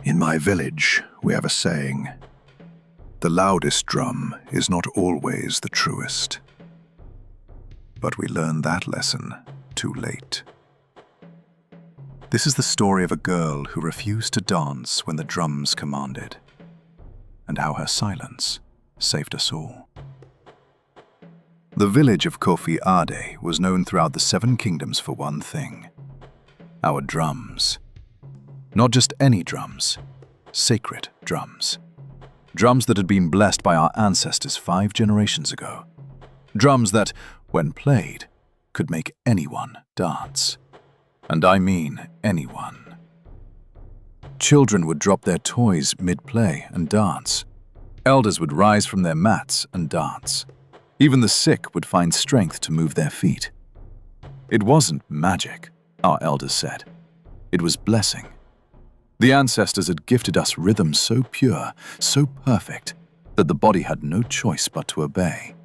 In my village, we have a saying: the loudest drum is not always the truest. But we learned that lesson too late. This is the story of a girl who refused to dance when the drums commanded, and how her silence saved us all. The village of Cautionary was known throughout the Seven Kingdoms for one thing: our drums. Not just any drums, sacred drums. Drums that had been blessed by our ancestors 5 generations ago. Drums that, when played, could make anyone dance. And I mean anyone. Children would drop their toys mid-play and dance. Elders would rise from their mats and dance. Even the sick would find strength to move their feet. It wasn't magic, our elders said. It was blessing. The ancestors had gifted us rhythm so pure, so perfect, that the body had no choice but to obey.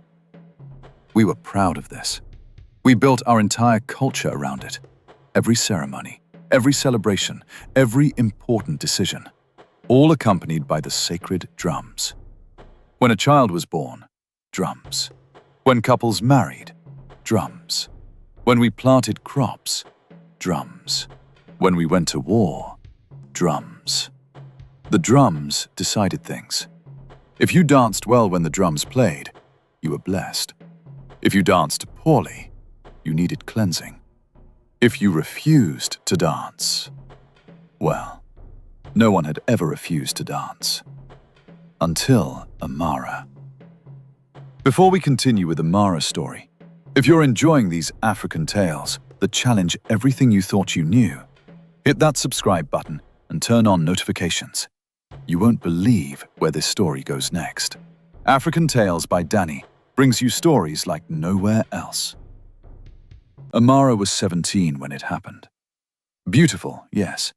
We were proud of this. We built our entire culture around it. Every ceremony, every celebration, every important decision, all accompanied by the sacred drums. When a child was born, drums. When couples married, drums. When we planted crops, drums. When we went to war, drums. The drums decided things. If you danced well when the drums played, you were blessed. If you danced poorly, you needed cleansing. If you refused to dance, well, no one had ever refused to dance. Until Amara. Before we continue with Amara's story, if you're enjoying these African tales that challenge everything you thought you knew, hit that subscribe button and turn on notifications. You won't believe where this story goes next. African Tales by Danny brings you stories like nowhere else. Amara was 17 when it happened. Beautiful, yes,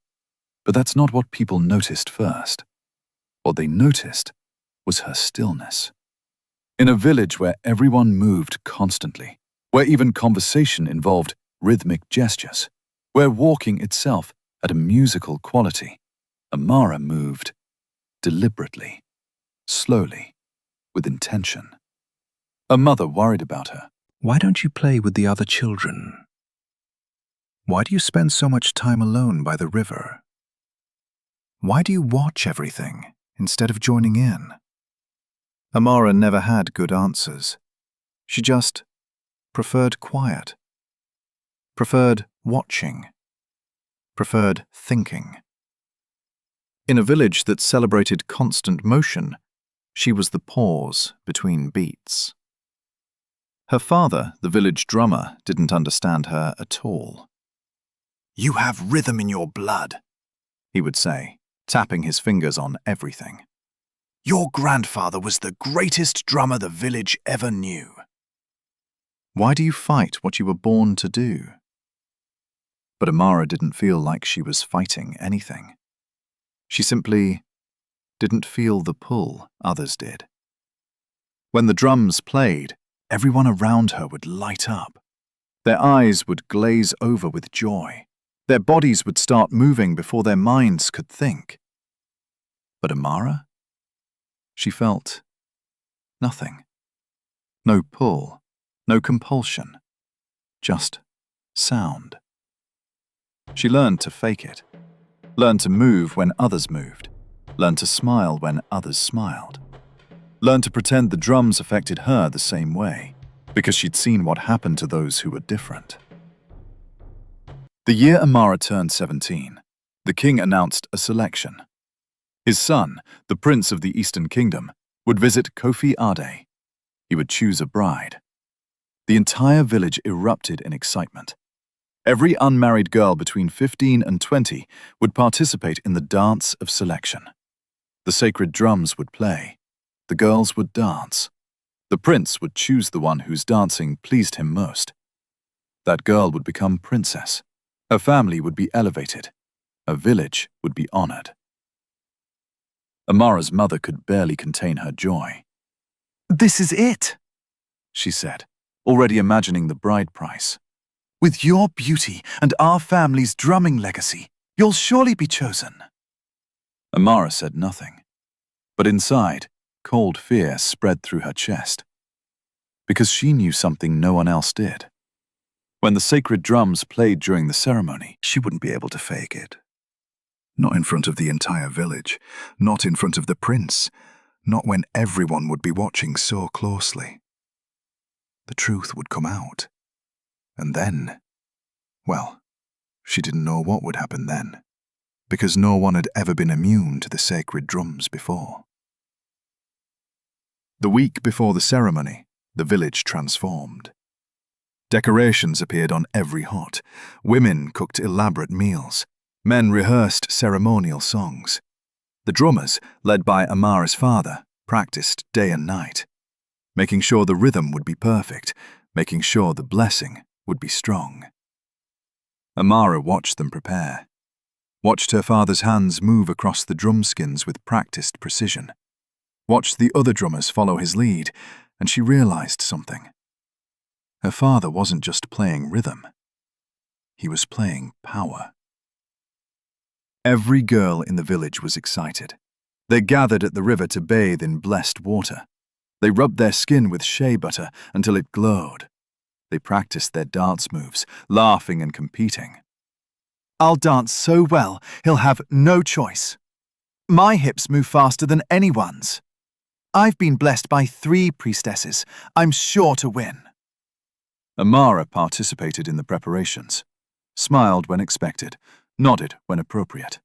but that's not what people noticed first. What they noticed was her stillness. In a village where everyone moved constantly, where even conversation involved rhythmic gestures, where walking itself had a musical quality, Amara moved deliberately, slowly, with intention. Her mother worried about her. Why don't you play with the other children? Why do you spend so much time alone by the river? Why do you watch everything instead of joining in? Amara never had good answers. She just preferred quiet, preferred watching, preferred thinking. In a village that celebrated constant motion, she was the pause between beats. Her father, the village drummer, didn't understand her at all. "You have rhythm in your blood," he would say, tapping his fingers on everything. "Your grandfather was the greatest drummer the village ever knew." Why do you fight what you were born to do? But Amara didn't feel like she was fighting anything. She simply didn't feel the pull others did. When the drums played, everyone around her would light up. Their eyes would glaze over with joy. Their bodies would start moving before their minds could think. But Amara? She felt nothing. No pull, no compulsion, just sound. She learned to fake it, learned to move when others moved, learned to smile when others smiled, learned to pretend the drums affected her the same way, because she'd seen what happened to those who were different. The year Amara turned 17, the king announced a selection. His son, the prince of the Eastern Kingdom, would visit Cautionary. He would choose a bride. The entire village erupted in excitement. Every unmarried girl between 15 and 20 would participate in the dance of selection. The sacred drums would play. The girls would dance. The prince would choose the one whose dancing pleased him most. That girl would become princess. Her family would be elevated. Her village would be honored. Amara's mother could barely contain her joy. "This is it," she said, already imagining the bride price. "With your beauty and our family's drumming legacy, you'll surely be chosen." Amara said nothing, but inside, cold fear spread through her chest. Because she knew something no one else did. When the sacred drums played during the ceremony, She wouldn't be able to fake it. Not in front of the entire village, not in front of the prince, not when everyone would be watching so closely. The truth would come out. And then, well, she didn't know what would happen then, because no one had ever been immune to the sacred drums before. The week before the ceremony, the village transformed. Decorations appeared on every hut. Women cooked elaborate meals. Men rehearsed ceremonial songs. The drummers, led by Amara's father, practiced day and night, making sure the rhythm would be perfect, making sure the blessing would be strong. Amara watched them prepare, watched her father's hands move across the drum skins with practiced precision, watched the other drummers follow his lead, and she realized something. Her father wasn't just playing rhythm. He was playing power. Every girl in the village was excited. They gathered at the river to bathe in blessed water. They rubbed their skin with shea butter until it glowed. They practiced their dance moves, laughing and competing. "I'll dance so well, he'll have no choice. My hips move faster than anyone's. I've been blessed by 3 priestesses. I'm sure to win." Amara participated in the preparations, smiled when expected, nodded when appropriate.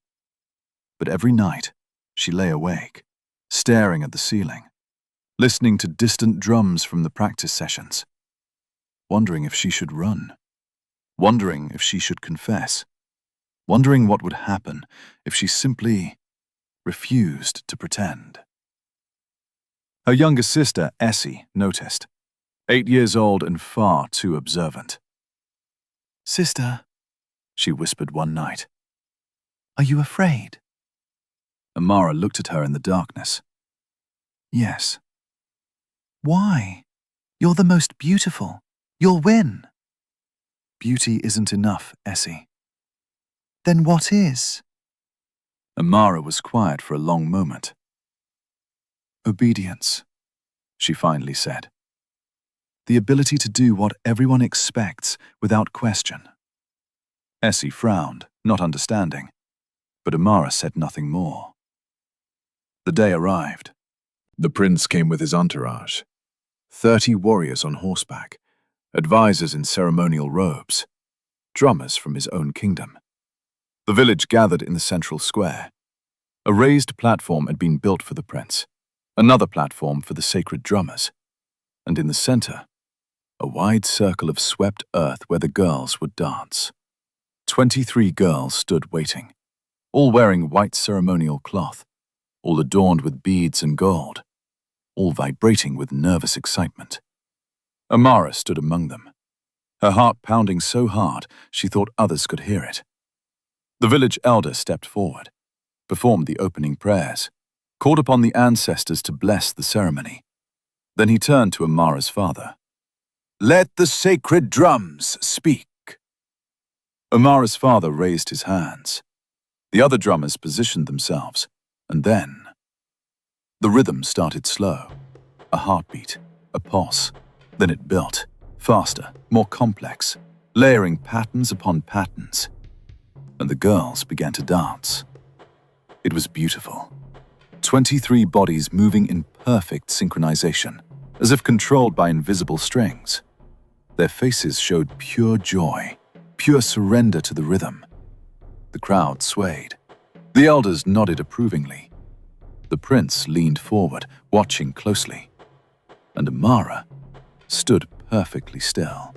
But every night, she lay awake, staring at the ceiling, listening to distant drums from the practice sessions, wondering if she should run, wondering if she should confess, wondering what would happen if she simply refused to pretend. Her younger sister, Essie, noticed, 8 years old and far too observant. "Sister," she whispered one night, "are you afraid?" Amara looked at her in the darkness. "Yes." "Why? You're the most beautiful. You'll win." "Beauty isn't enough, Essie." "Then what is?" Amara was quiet for a long moment. "Obedience," she finally said. "The ability to do what everyone expects without question." Essie frowned, not understanding, but Amara said nothing more. The day arrived. The prince came with his entourage, 30 warriors on horseback, advisors in ceremonial robes, drummers from his own kingdom. The village gathered in the central square. A raised platform had been built for the prince, another platform for the sacred drummers, and in the center, a wide circle of swept earth where the girls would dance. 23 girls stood waiting, all wearing white ceremonial cloth, all adorned with beads and gold, all vibrating with nervous excitement. Amara stood among them, her heart pounding so hard she thought others could hear it. The village elder stepped forward, performed the opening prayers, called upon the ancestors to bless the ceremony. Then he turned to Amara's father. "Let the sacred drums speak." Amara's father raised his hands. The other drummers positioned themselves, and then the rhythm started slow. A heartbeat, a pulse. Then it built, faster, more complex, layering patterns upon patterns. And the girls began to dance. It was beautiful. 23 bodies moving in perfect synchronization, as if controlled by invisible strings. Their faces showed pure joy, pure surrender to the rhythm. The crowd swayed. The elders nodded approvingly. The prince leaned forward, watching closely. And Amara stood perfectly still.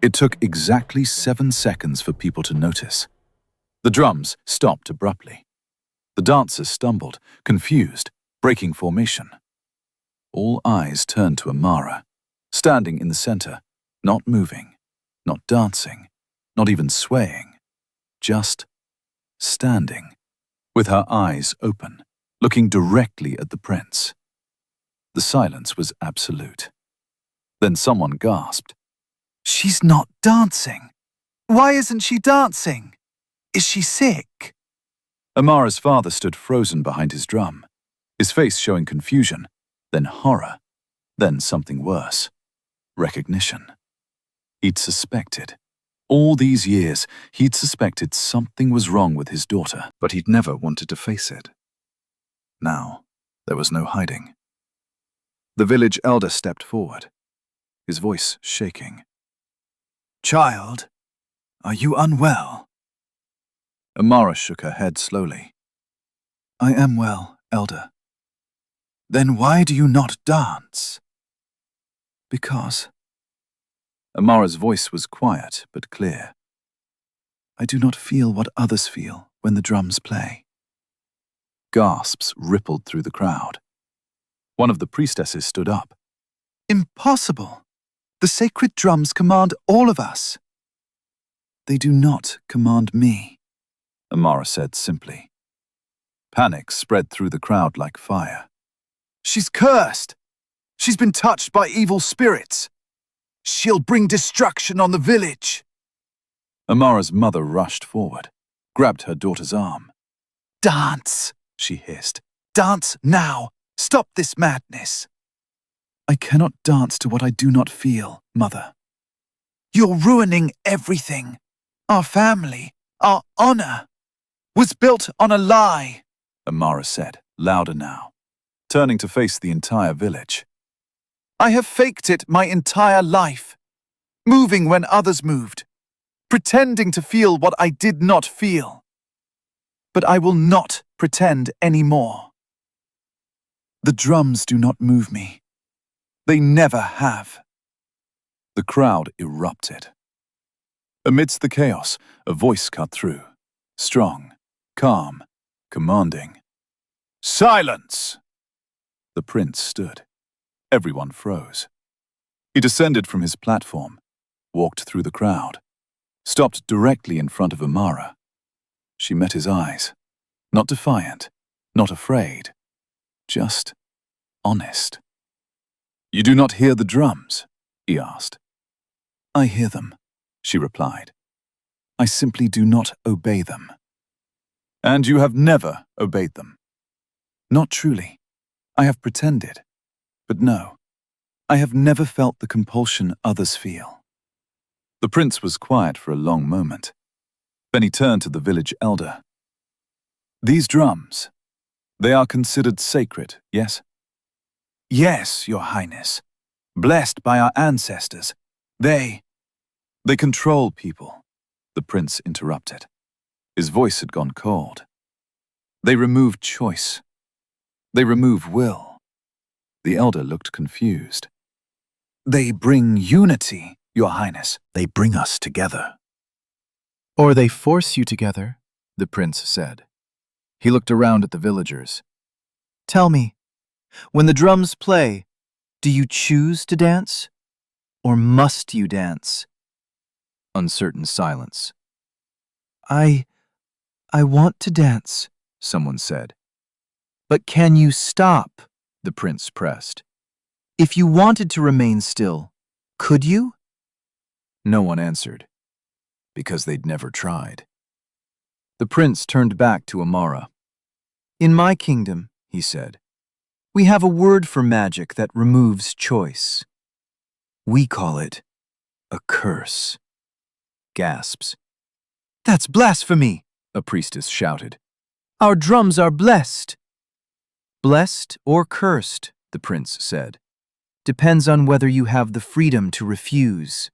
It took exactly 7 seconds for people to notice. The drums stopped abruptly. The dancers stumbled, confused, breaking formation. All eyes turned to Amara, standing in the center, not moving, not dancing, not even swaying, just standing, with her eyes open, looking directly at the prince. The silence was absolute. Then someone gasped, "She's not dancing! Why isn't she dancing? Is she sick?" Amara's father stood frozen behind his drum, his face showing confusion, then horror, then something worse. Recognition. He'd suspected. All these years, he'd suspected something was wrong with his daughter. But he'd never wanted to face it. Now, there was no hiding. The village elder stepped forward, his voice shaking. "Child, are you unwell?" Amara shook her head slowly. "I am well, elder." "Then why do you not dance?" "Because." Amara's voice was quiet but clear. "I do not feel what others feel when the drums play." Gasps rippled through the crowd. One of the priestesses stood up. "Impossible! The sacred drums command all of us." "They do not command me," Amara said simply. Panic spread through the crowd like fire. "She's cursed! She's been touched by evil spirits! She'll bring destruction on the village!" Amara's mother rushed forward, grabbed her daughter's arm. "Dance!" she hissed. "Dance now! Stop this madness!" "I cannot dance to what I do not feel, Mother." "You're ruining everything. Our family, our honor, was built on a lie," Amara said, louder now, turning to face the entire village. "I have faked it my entire life, moving when others moved, pretending to feel what I did not feel. But I will not pretend anymore. The drums do not move me. They never have." The crowd erupted. Amidst the chaos, a voice cut through, strong, calm, commanding. "Silence!" The prince stood. Everyone froze. He descended from his platform, walked through the crowd, stopped directly in front of Amara. She met his eyes, not defiant, not afraid, just honest. "You do not hear the drums?" he asked. "I hear them," she replied. "I simply do not obey them." "And you have never obeyed them?" "Not truly. I have pretended. But no, I have never felt the compulsion others feel." The prince was quiet for a long moment. Then he turned to the village elder. "These drums, they are considered sacred, yes?" "Yes, Your Highness. Blessed by our ancestors. They control people," the prince interrupted. His voice had gone cold. "They remove choice. They remove will." The elder looked confused. "They bring unity, Your Highness." "They bring us together." "Or they force you together," the prince said. He looked around at the villagers. "Tell me, when the drums play, do you choose to dance? Or must you dance?" Uncertain silence. I want to dance," someone said. "But can you stop?" the prince pressed. "If you wanted to remain still, could you?" No one answered, because they'd never tried. The prince turned back to Amara. "In my kingdom," he said, "we have a word for magic that removes choice. We call it a curse." Gasps. "That's blasphemy!" a priestess shouted. "Our drums are blessed." "Blessed or cursed," the prince said, "depends on whether you have the freedom to refuse."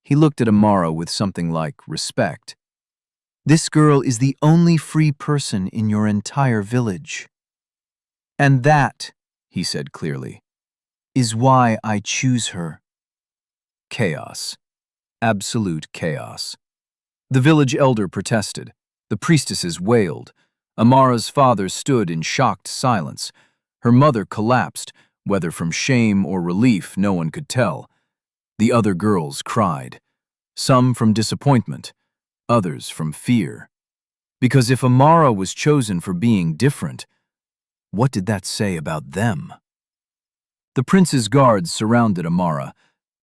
He looked at Amara with something like respect. "This girl is the only free person in your entire village. And that," he said clearly, "is why I choose her." Chaos. Absolute chaos. The village elder protested. The priestesses wailed. Amara's father stood in shocked silence. Her mother collapsed, whether from shame or relief no one could tell. The other girls cried. Some from disappointment, others from fear. Because if Amara was chosen for being different, what did that say about them? The prince's guards surrounded Amara,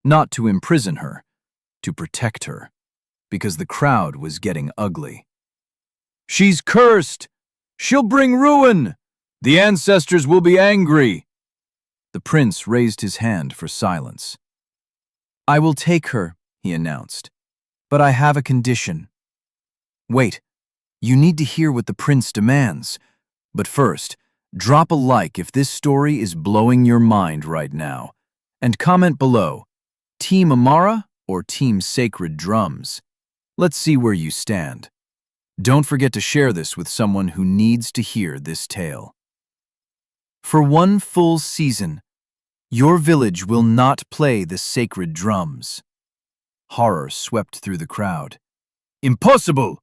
not to imprison her, to protect her, because the crowd was getting ugly. She's cursed! She'll bring ruin! The ancestors will be angry! The prince raised his hand for silence. I will take her, he announced, but I have a condition. Wait, you need to hear what the prince demands. But first, drop a like if this story is blowing your mind right now. And comment below, Team Amara or Team Sacred Drums? Let's see where you stand. Don't forget to share this with someone who needs to hear this tale. For one full season, your village will not play the sacred drums. Horror swept through the crowd. Impossible!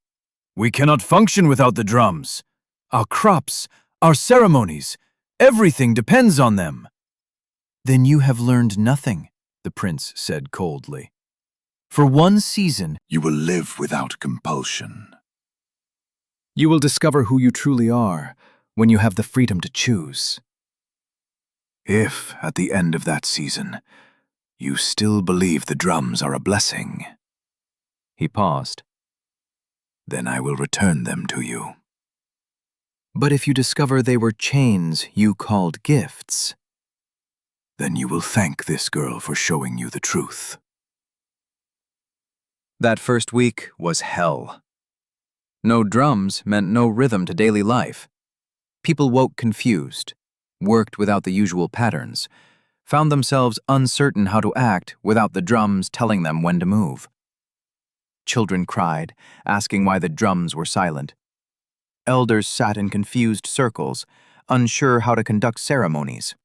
We cannot function without the drums. Our crops, our ceremonies, everything depends on them. Then you have learned nothing, the prince said coldly. For one season, You will live without compulsion. You will discover who you truly are when you have the freedom to choose. If, at the end of that season, you still believe the drums are a blessing, he paused. then I will return them to you. But if you discover they were chains you called gifts, then you will thank this girl for showing you the truth. That first week was hell. No drums meant no rhythm to daily life. People woke confused, worked without the usual patterns, found themselves uncertain how to act without the drums telling them when to move. Children cried, asking why the drums were silent. Elders sat in confused circles, unsure how to conduct ceremonies.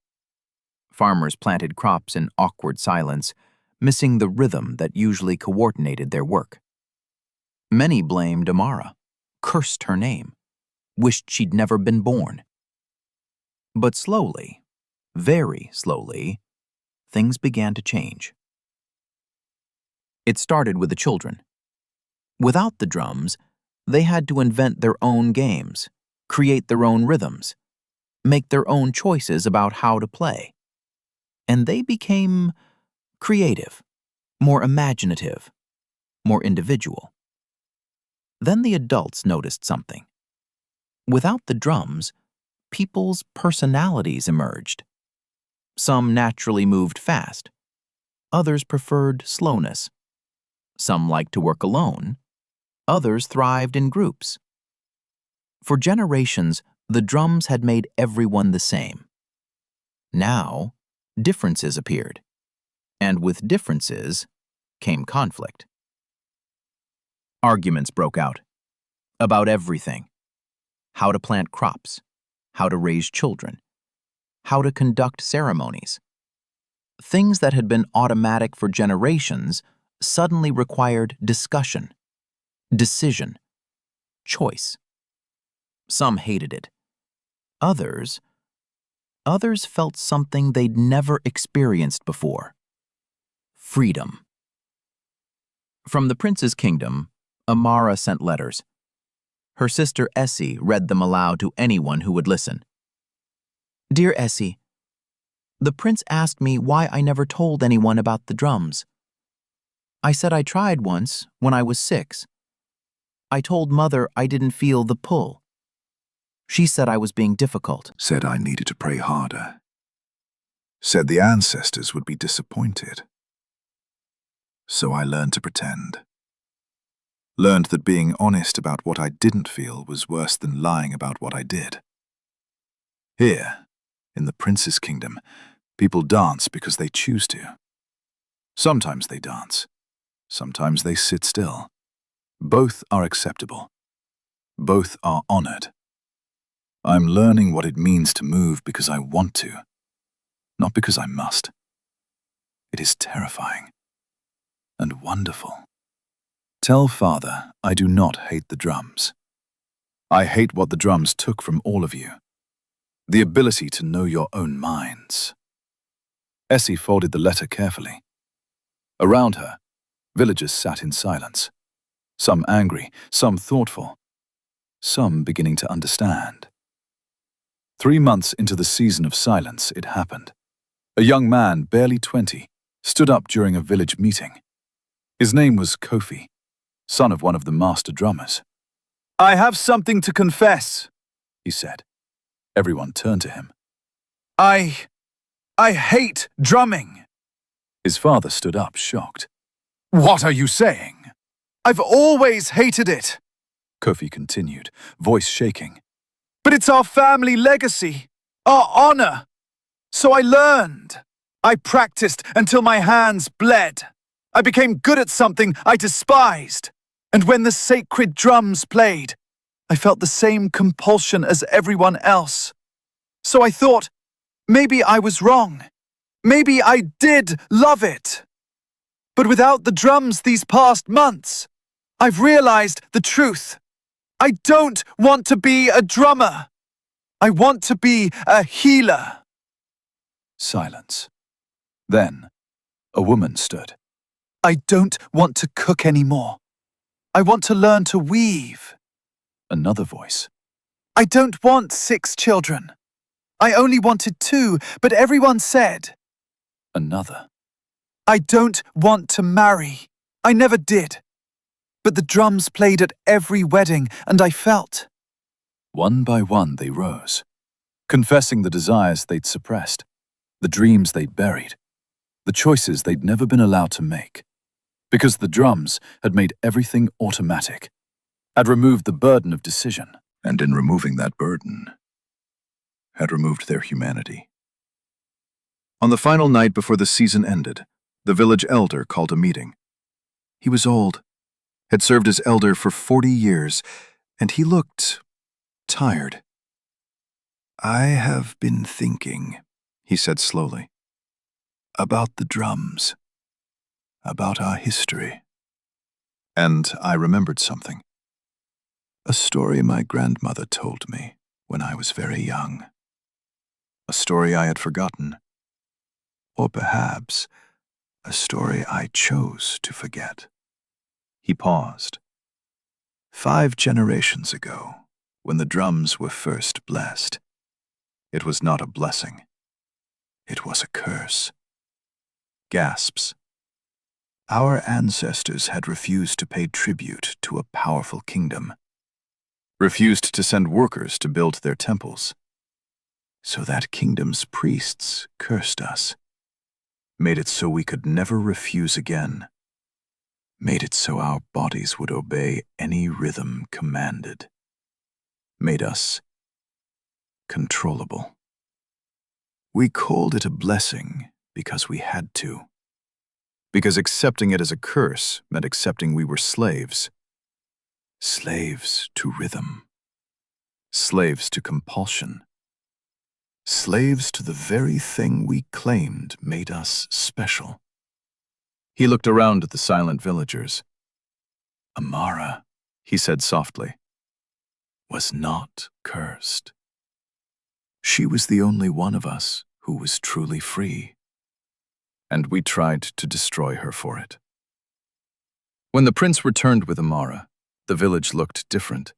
Farmers planted crops in awkward silence, missing the rhythm that usually coordinated their work. Many blamed Amara, cursed her name, wished she'd never been born. But slowly, very slowly, things began to change. It started with the children. Without the drums, they had to invent their own games, create their own rhythms, make their own choices about how to play. And they became creative, more imaginative, more individual. Then the adults noticed something. Without the drums, people's personalities emerged. Some naturally moved fast. Others preferred slowness. Some liked to work alone. Others thrived in groups. For generations, the drums had made everyone the same. Now, differences appeared. And with differences came conflict. Arguments broke out about everything. How to plant crops, how to raise children, how to conduct ceremonies. Things that had been automatic for generations suddenly required discussion, decision, choice. Some hated it. Others felt something they'd never experienced before. Freedom. From the prince's kingdom, Amara sent letters. Her sister Essie read them aloud to anyone who would listen. Dear Essie, the prince asked me why I never told anyone about the drums. I said I tried once when I was 6. I told Mother I didn't feel the pull. She said I was being difficult. Said I needed to pray harder. Said the ancestors would be disappointed. So I learned to pretend. Learned that being honest about what I didn't feel was worse than lying about what I did. Here, in the prince's kingdom, people dance because they choose to. Sometimes they dance. Sometimes they sit still. Both are acceptable. Both are honored. I'm learning what it means to move because I want to, not because I must. It is terrifying and wonderful. Tell Father I do not hate the drums. I hate what the drums took from all of you. The ability to know your own minds. Essie folded the letter carefully. Around her, villagers sat in silence. Some angry, some thoughtful, some beginning to understand. 3 months into the season of silence, it happened. A young man, barely 20, stood up during a village meeting. His name was Kofi, son of one of the master drummers. I have something to confess, he said. Everyone turned to him. I hate drumming. His father stood up, shocked. What are you saying? I've always hated it, Kofi continued, voice shaking. But it's our family legacy, our honor. So I learned. I practiced until my hands bled. I became good at something I despised. And when the sacred drums played, I felt the same compulsion as everyone else. So I thought, maybe I was wrong. Maybe I did love it. But without the drums these past months, I've realized the truth. I don't want to be a drummer. I want to be a healer. Silence. Then, a woman stood. I don't want to cook anymore. I want to learn to weave. Another voice. I don't want 6 children. I only wanted 2, but everyone said. Another. I don't want to marry. I never did. But the drums played at every wedding, and I felt. One by one they rose, confessing the desires they'd suppressed, the dreams they'd buried, the choices they'd never been allowed to make. Because the drums had made everything automatic, had removed the burden of decision. And in removing that burden, had removed their humanity. On the final night before the season ended, the village elder called a meeting. He was old, had served as elder for 40 years, and he looked tired. I have been thinking, he said slowly, about the drums, about our history. And I remembered something. A story my grandmother told me when I was very young. A story I had forgotten. Or perhaps a story I chose to forget. He paused. 5 generations ago, when the drums were first blessed, it was not a blessing. It was a curse. Gasps. Our ancestors had refused to pay tribute to a powerful kingdom, refused to send workers to build their temples. So that kingdom's priests cursed us, made it so we could never refuse again, made it so our bodies would obey any rhythm commanded, made us controllable. We called it a blessing because we had to. Because accepting it as a curse meant accepting we were slaves. Slaves to rhythm. Slaves to compulsion. Slaves to the very thing we claimed made us special. He looked around at the silent villagers. Amara, he said softly, was not cursed. She was the only one of us who was truly free. And we tried to destroy her for it. When the prince returned with Amara, the village looked different.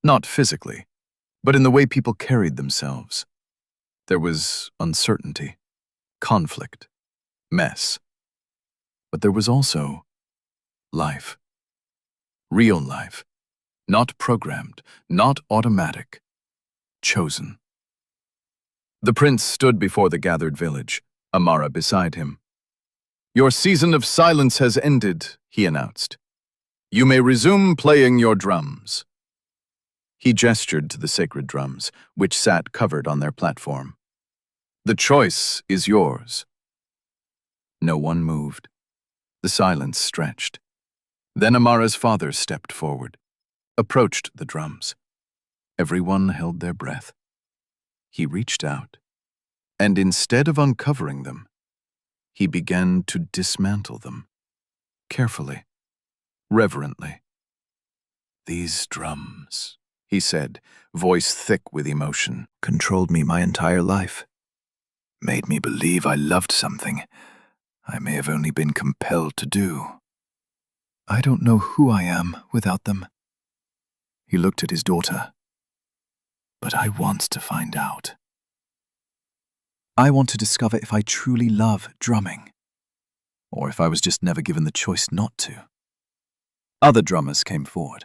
Not physically, but in the way people carried themselves. There was uncertainty, conflict, mess. But there was also life. Real life. Not programmed, not automatic. Chosen. The prince stood before the gathered village, Amara beside him. Your season of silence has ended, he announced. You may resume playing your drums. He gestured to the sacred drums, which sat covered on their platform. The choice is yours. No one moved. The silence stretched. Then Amara's father stepped forward, approached the drums. Everyone held their breath. He reached out, and instead of uncovering them, he began to dismantle them, carefully, reverently. These drums, he said, voice thick with emotion, controlled me my entire life. Made me believe I loved something I may have only been compelled to do. I don't know who I am without them. He looked at his daughter. But I want to find out. I want to discover if I truly love drumming, or if I was just never given the choice not to. Other drummers came forward,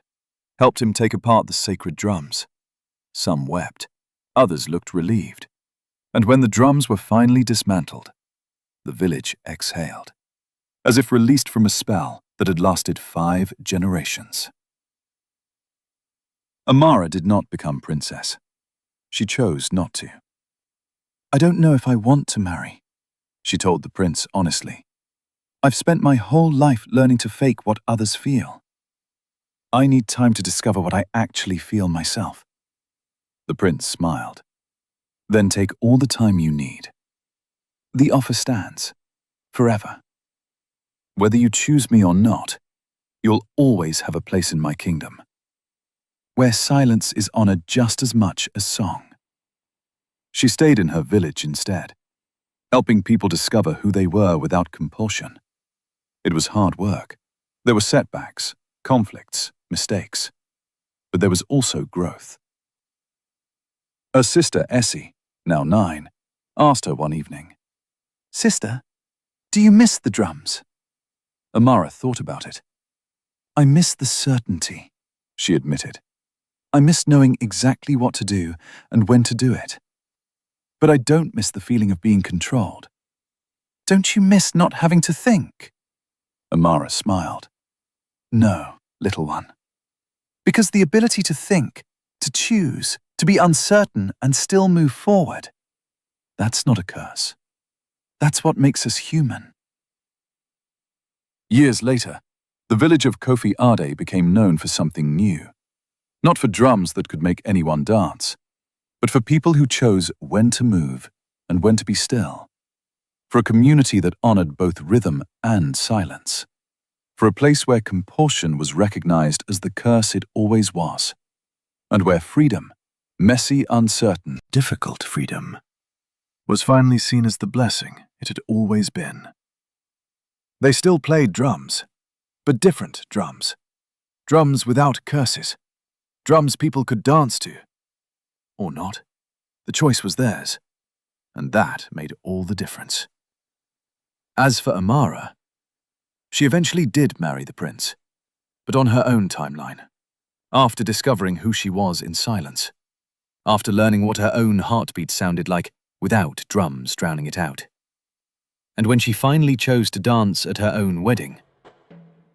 helped him take apart the sacred drums. Some wept, others looked relieved. And when the drums were finally dismantled, the village exhaled, as if released from a spell that had lasted 5 generations. Amara did not become princess. She chose not to. "I don't know if I want to marry," she told the prince honestly. "I've spent my whole life learning to fake what others feel. I need time to discover what I actually feel myself." The prince smiled. "Then take all the time you need. The offer stands, forever. Whether you choose me or not, you'll always have a place in my kingdom, where silence is honored just as much as song." She stayed in her village instead, helping people discover who they were without compulsion. It was hard work. There were setbacks, conflicts, mistakes, but there was also growth. Her sister Essie, now 9, asked her one evening, "Sister, do you miss the drums?" Amara thought about it. "I miss the certainty," she admitted. "I miss knowing exactly what to do and when to do it. But I don't miss the feeling of being controlled." "Don't you miss not having to think?" Amara smiled. "No, little one. Because the ability to think, to choose, to be uncertain and still move forward, that's not a curse. That's what makes us human." Years later, the village of Kofi Ade became known for something new. Not for drums that could make anyone dance, but for people who chose when to move and when to be still. For a community that honored both rhythm and silence. For a place where compulsion was recognized as the curse it always was. And where freedom, messy, uncertain, Difficult freedom was finally seen as the blessing it had always been. They still played drums, but different drums. Drums without curses. Drums people could dance to. Or not. The choice was theirs. And that made all the difference. As for Amara, she eventually did marry the prince, but on her own timeline. After discovering who she was in silence. After learning what her own heartbeat sounded like without drums drowning it out. And when she finally chose to dance at her own wedding,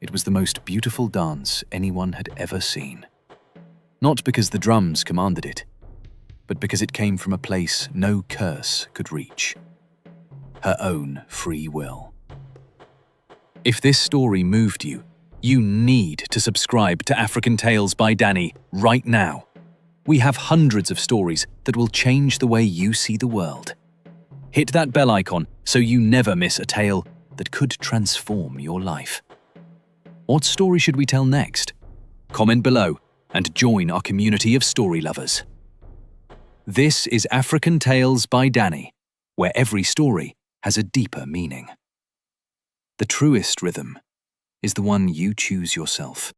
it was the most beautiful dance anyone had ever seen. Not because the drums commanded it, but because it came from a place no curse could reach. Her own free will. If this story moved you, you need to subscribe to African Tales by Danny right now. We have hundreds of stories that will change the way you see the world. Hit that bell icon so you never miss a tale that could transform your life. What story should we tell next? Comment below and join our community of story lovers. This is African Tales by Danny, where every story has a deeper meaning. The truest rhythm is the one you choose yourself.